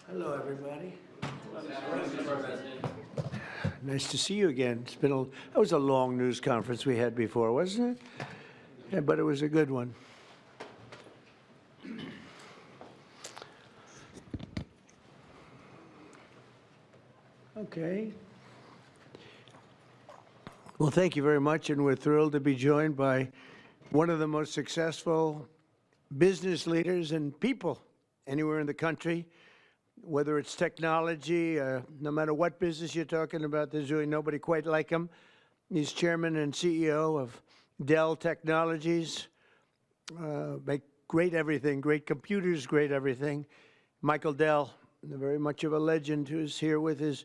Hello, everybody. Nice to see you again. That was a long news conference we had before, wasn't it? Yeah, but it was a good one. Okay. Well, thank you very much, and we're thrilled to be joined by one of the most successful business leaders and people anywhere in the country, whether it's technology, no matter what business you're talking about, there's really nobody quite like him. He's chairman and CEO of Dell Technologies. Make great everything, great computers, great everything. Michael Dell, very much of a legend, who's here with his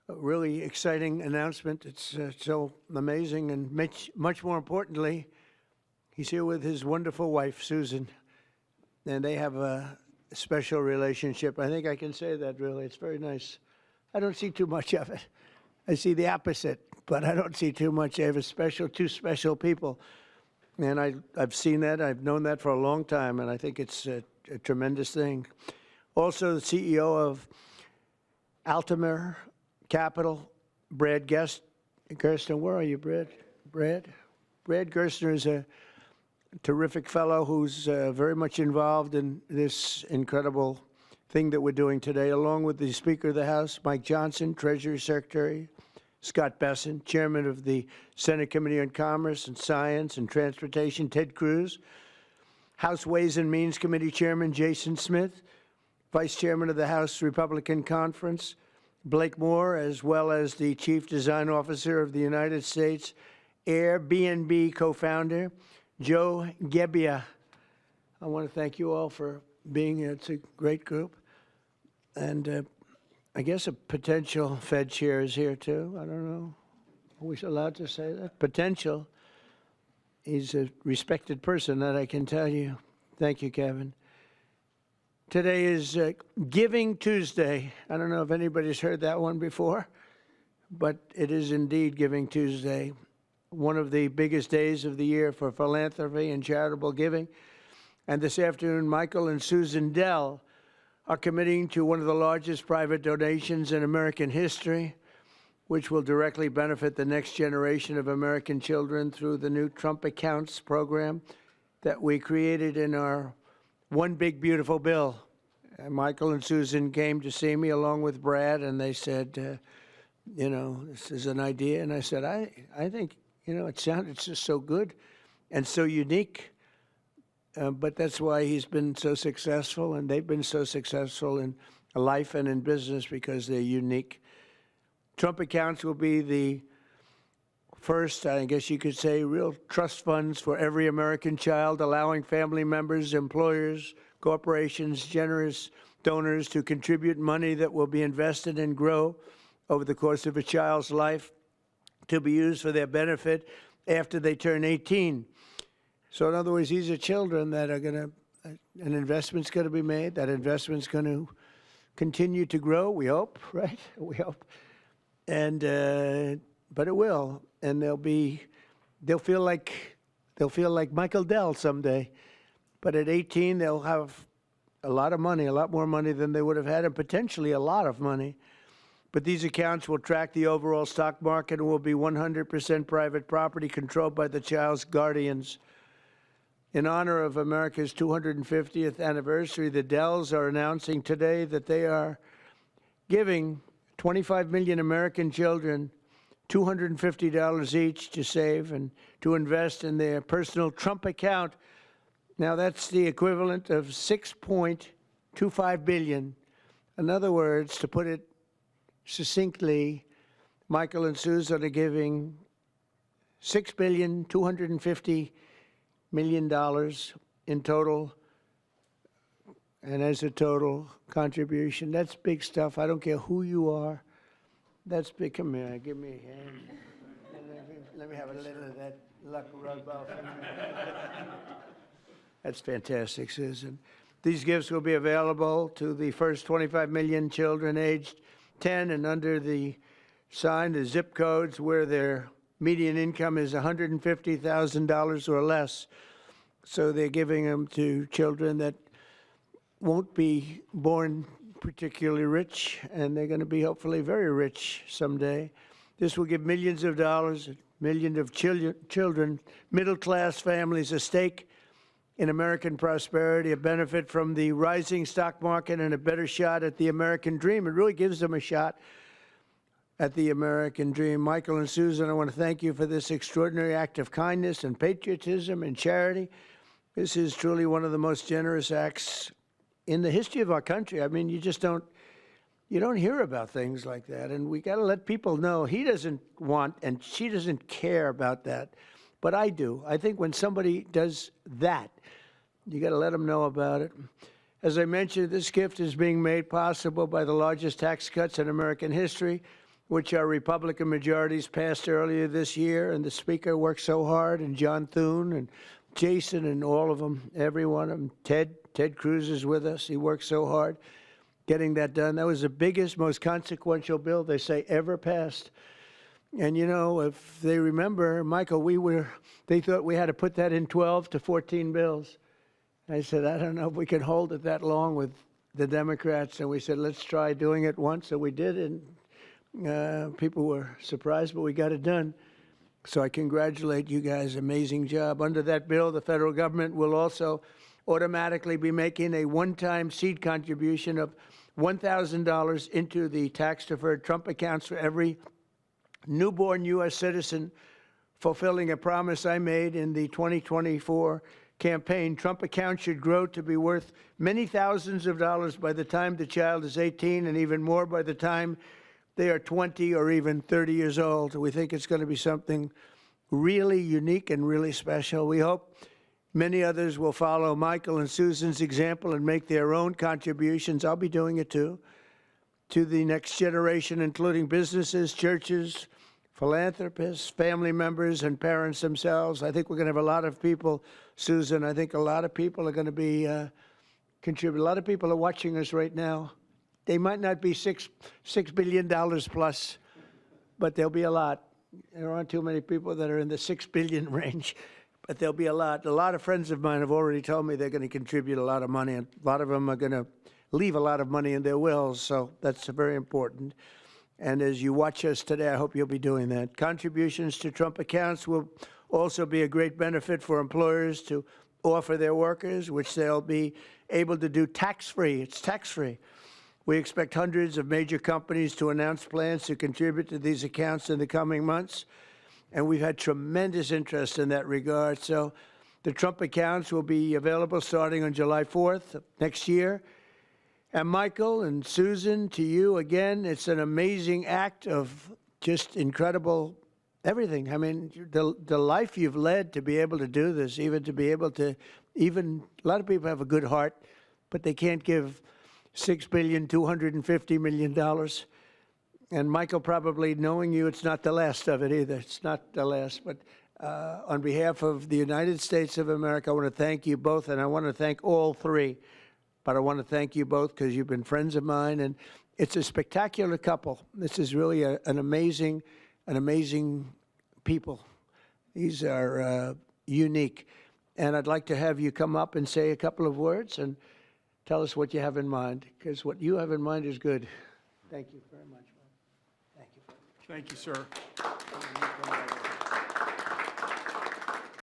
really exciting announcement. It's so amazing, and much more importantly, he's here with his wonderful wife, Susan, and they have a special relationship. I think I can say that, really. It's very nice. I don't see too much of it. I see the opposite, but I don't see too much. I have two special people, and I've seen that. I've known that for a long time, and I think it's a tremendous thing. Also, the CEO of Altamer Capital, Brad Gerstner. Where are you, Brad? Brad Gerstner is a terrific fellow who's very much involved in this incredible thing that we're doing today, along with the Speaker of the House, Mike Johnson, Treasury Secretary, Scott Bessent, Chairman of the Senate Committee on Commerce and Science and Transportation, Ted Cruz, House Ways and Means Committee Chairman Jason Smith, Vice Chairman of the House Republican Conference, Blake Moore, as well as the Chief Design Officer of the United States Airbnb co-founder, Joe Gebbia. I want to thank you all for being here. It's a great group. And I guess a potential Fed chair is here, too. I don't know. Are we allowed to say that? Potential. He's a respected person, that I can tell you. Thank you, Kevin. Today is Giving Tuesday. I don't know if anybody's heard that one before, but it is indeed Giving Tuesday, one of the biggest days of the year for philanthropy and charitable giving. And this afternoon, Michael and Susan Dell are committing to one of the largest private donations in American history, which will directly benefit the next generation of American children through the new Trump Accounts program that we created in our One Big Beautiful Bill. And Michael and Susan came to see me along with Brad, and they said, this is an idea. And I said, I think, it sounded just so good and so unique. But that's why he's been so successful, and they've been so successful in life and in business, because they're unique. Trump Accounts will be the first, I guess you could say, real trust funds for every American child, allowing family members, employers, corporations, generous donors to contribute money that will be invested and grow over the course of a child's life to be used for their benefit after they turn 18. So in other words, these are children that are going to, an investment's going to be made. That investment's going to continue to grow, we hope, right? We hope. And, but it will. And they'll feel like Michael Dell someday. But at 18, they'll have a lot of money, a lot more money than they would have had, and potentially a lot of money. But these accounts will track the overall stock market and will be 100% private property controlled by the child's guardians. In honor of America's 250th anniversary, the Dells are announcing today that they are giving 25 million American children $250 each to save and to invest in their personal Trump account. Now, that's the equivalent of $6.25 billion. In other words, to put it succinctly, Michael and Susan are giving $6.25 billion in total, and as a total contribution. That's big stuff. I don't care who you are. That's big. Come here. Give me a hand. Let me have a little of that luck rub off. That's fantastic, Susan. These gifts will be available to the first 25 million children aged 10 and under the zip codes where their median income is $150,000 or less. So they're giving them to children that won't be born particularly rich, and they're going to be hopefully very rich someday. This will give millions of dollars, millions of children, middle-class families a stake in American prosperity, a benefit from the rising stock market, and a better shot at the American dream. It really gives them a shot at the American dream. Michael and Susan, I want to thank you for this extraordinary act of kindness and patriotism and charity. This is truly one of the most generous acts in the history of our country. I mean, you don't hear about things like that, and we got to let people know he doesn't want and she doesn't care about that, but I do. I think when somebody does that, you got to let them know about it. As I mentioned, this gift is being made possible by the largest tax cuts in American history, which our Republican majorities passed earlier this year, and the Speaker worked so hard, and John Thune and Jason and all of them, every one of them. Ted Cruz is with us. He worked so hard getting that done. That was the biggest, most consequential bill they say ever passed. And you know, if they remember, Michael, they thought we had to put that in 12 to 14 bills. I said, I don't know if we can hold it that long with the Democrats. And we said, let's try doing it once. So we did, and people were surprised, but we got it done. So I congratulate you guys. Amazing job. Under that bill, the federal government will also automatically be making a one-time seed contribution of $1,000 into the tax-deferred Trump accounts for every newborn U.S. citizen, fulfilling a promise I made in the 2024 campaign. Trump accounts should grow to be worth many thousands of dollars by the time the child is 18, and even more by the time they are 20 or even 30 years old. We think it's going to be something really unique and really special. We hope many others will follow Michael and Susan's example and make their own contributions. I'll be doing it too, to the next generation, including businesses, churches, philanthropists, family members, and parents themselves. I think we're going to have a lot of people, Susan. I think a lot of people are going to be contributing. A lot of people are watching us right now. They might not be $6 billion plus, but there'll be a lot. There aren't too many people that are in the 6 billion range, but there'll be a lot. A lot of friends of mine have already told me they're going to contribute a lot of money, and a lot of them are going to leave a lot of money in their wills, so that's very important. And as you watch us today, I hope you'll be doing that. Contributions to Trump accounts will also be a great benefit for employers to offer their workers, which they'll be able to do tax-free. It's tax-free. We expect hundreds of major companies to announce plans to contribute to these accounts in the coming months, and we've had tremendous interest in that regard. So the Trump accounts will be available starting on July 4th of next year. And Michael and Susan, to you again, it's an amazing act of just incredible everything. I mean, the life you've led to be able to do this, even to be able to, a lot of people have a good heart, but they can't give $6.25 billion. And Michael, probably knowing you, it's not the last of it either. It's not the last. But on behalf of the United States of America, I want to thank you both, and I want to thank all three. But I want to thank you both because you've been friends of mine, and it's a spectacular couple. This is really an amazing people. These are unique. And I'd like to have you come up and say a couple of words and tell us what you have in mind, because what you have in mind is good. Thank you very much. Thank you. Thank you, sir.